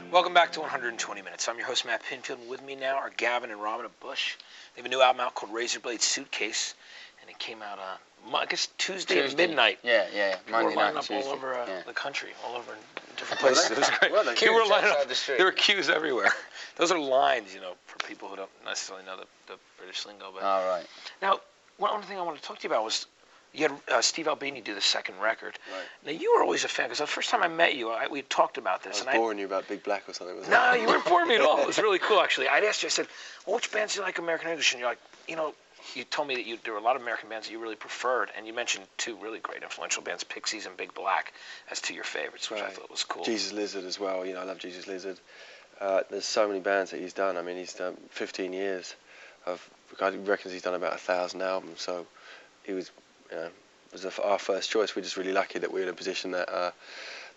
Welcome back to 120 Minutes. I'm your host, Matt Pinfield, and with me now are Gavin and Robin of Bush. They have a new album out called Razorblade Suitcase, and it came out, I guess, Tuesday at midnight. Yeah. Monday night, up Tuesday. All over the country, all over in different places. It was great. Well, you were lining up. There were queues everywhere. Those are lines, you know, for people who don't necessarily know the British lingo. But all right. Now, one thing I wanted to talk to you about was you had Steve Albini do the second record. Right. Now, you were always a fan, because the first time I met you, we talked about this. I was boring you about Big Black or something, wasn't No, you weren't boring me at all. It was really cool, actually. I'd asked you, I said, well, which bands do you like American English? And you're like, you know, you told me that there were a lot of American bands that you really preferred, and you mentioned two really great influential bands, Pixies and Big Black, as two of your favorites, which I thought was cool. Jesus Lizard as well. You know, I love Jesus Lizard. There's so many bands that he's done. I mean, he's done 15 years of, I reckon he's done about 1,000 albums, so he was, you know, was our first choice. We're just really lucky that we're in a position that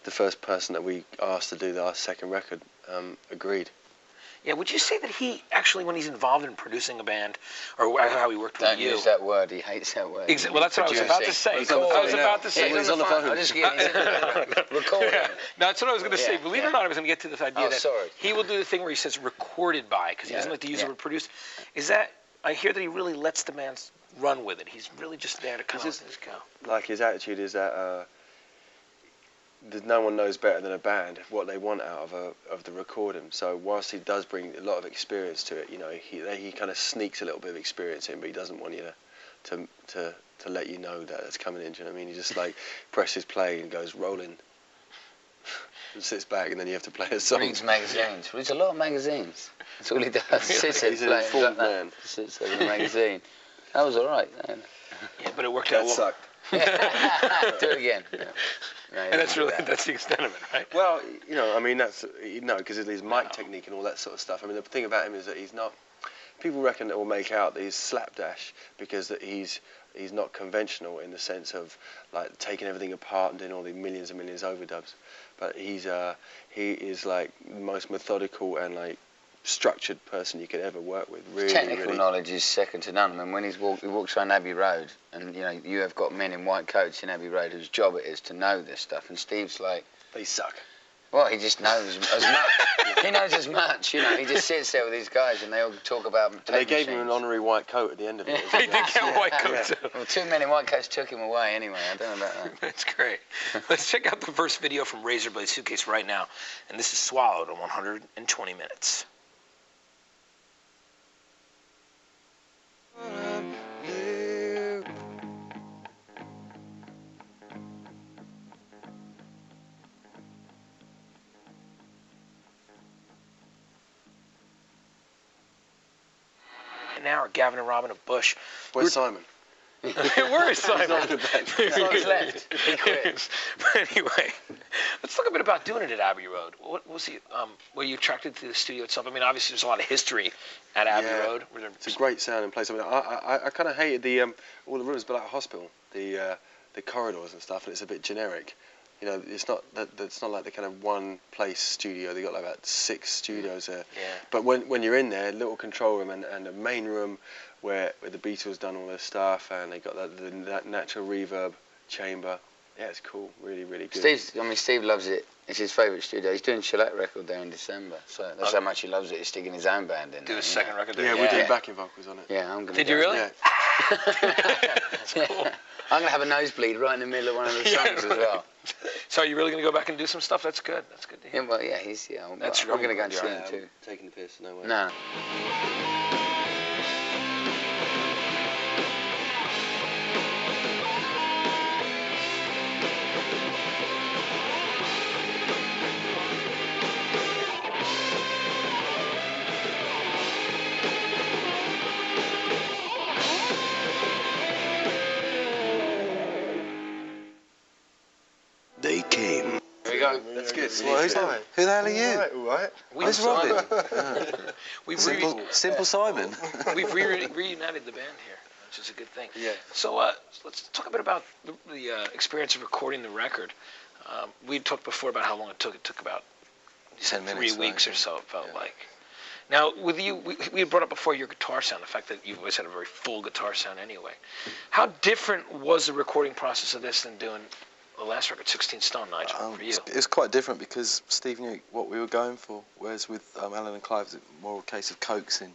the first person that we asked to do our second record agreed. Yeah, would you say that he actually, when he's involved in producing a band, or how he worked with you... Don't use that word. He hates that word. Well, that's what I was about to say. I was about to say. He was on the phone. I'm just getting recording. Yeah. No, that's what I was going to say. Believe it or not, I was going to get to this idea that sorry. he will do the thing where he says recorded by, because he doesn't like to use the word produced. Is that... I hear that he really lets the bands run with it. He's really just there to kind of let this go. Like, his attitude is that no one knows better than a band what they want out of the recording. So whilst he does bring a lot of experience to it, you know, he kind of sneaks a little bit of experience in, but he doesn't want you to let you know that it's coming in. Do you know what I mean? He just like presses play and goes rolling, and sits back, and then you have to play a song. Reads magazines. Reads a lot of magazines. That's all he does. Sits there, he's an informed man. Sits there with a magazine. That was all right. Yeah, but it worked out well. That sucked. Do it again. Yeah. No, and that's the extent of it, right? Well, you know, I mean, that's, you know, because of his mic technique and all that sort of stuff. I mean, the thing about him is that he's not, people reckon that will make out that he's slapdash because that he's not conventional in the sense of like taking everything apart and doing all the millions and millions overdubs. But he is like the most methodical and like structured person you could ever work with. Really, technical knowledge is second to none. I mean, when he walks around Abbey Road, and you know, you have got men in white coats in Abbey Road whose job it is to know this stuff, and Steve's like, they suck. Well, he just knows as much. He knows as much, you know. He just sits there with these guys, and they all talk about. And they gave him an honorary white coat at the end of it. They did get a white coat too. Well, two men in white coats took him away anyway. I don't know about that. That's great. Let's check out the first video from Razorblade Suitcase right now, and this is Swallowed in 120 minutes. Now are Gavin and Robin of Bush. Where's Simon? Where is Simon? He's left. He quit. But anyway, let's talk a bit about doing it at Abbey Road. What was he? Were you attracted to the studio itself? I mean, obviously there's a lot of history at Abbey Road. It's a great sounding place. I mean, I kind of hated the all the rooms, but like a hospital, the corridors and stuff, and it's a bit generic. You know, it's not like the kind of one place studio. They got like about 6 studios there. Yeah. But when you're in there, little control room and a main room where the Beatles done all their stuff, and they got that natural reverb chamber. Yeah, it's cool. Really, really good. Steve loves it. It's his favourite studio. He's doing Shellac record there in December, so that's how much he loves it. He's sticking his own band in. Do his second record there. Yeah, we're doing backing vocals on it. Yeah, I'm gonna. Did you really? Yeah. That's cool. I'm gonna have a nosebleed right in the middle of one of the songs as well. So are you really gonna go back and do some stuff? That's good. That's good to hear. Yeah, well, yeah, I'm gonna go and see him too. Taking the piss, no way. No. They came. There we go. That's good. Well, who the hell are you? All right. Where's Robin? Simple Simon. We've reunited the band here, which is a good thing. Yeah. So let's talk a bit about the experience of recording the record. We talked before about how long it took. It took about 10 minutes, 3 weeks or so, it felt like. Now, with you, we had brought up before your guitar sound, the fact that you've always had a very full guitar sound anyway. How different was the recording process of this than doing the last record, 16 Stone, Nigel, for you? It's quite different because Steve knew what we were going for, whereas with Alan and Clive, it's more a case of coaxing.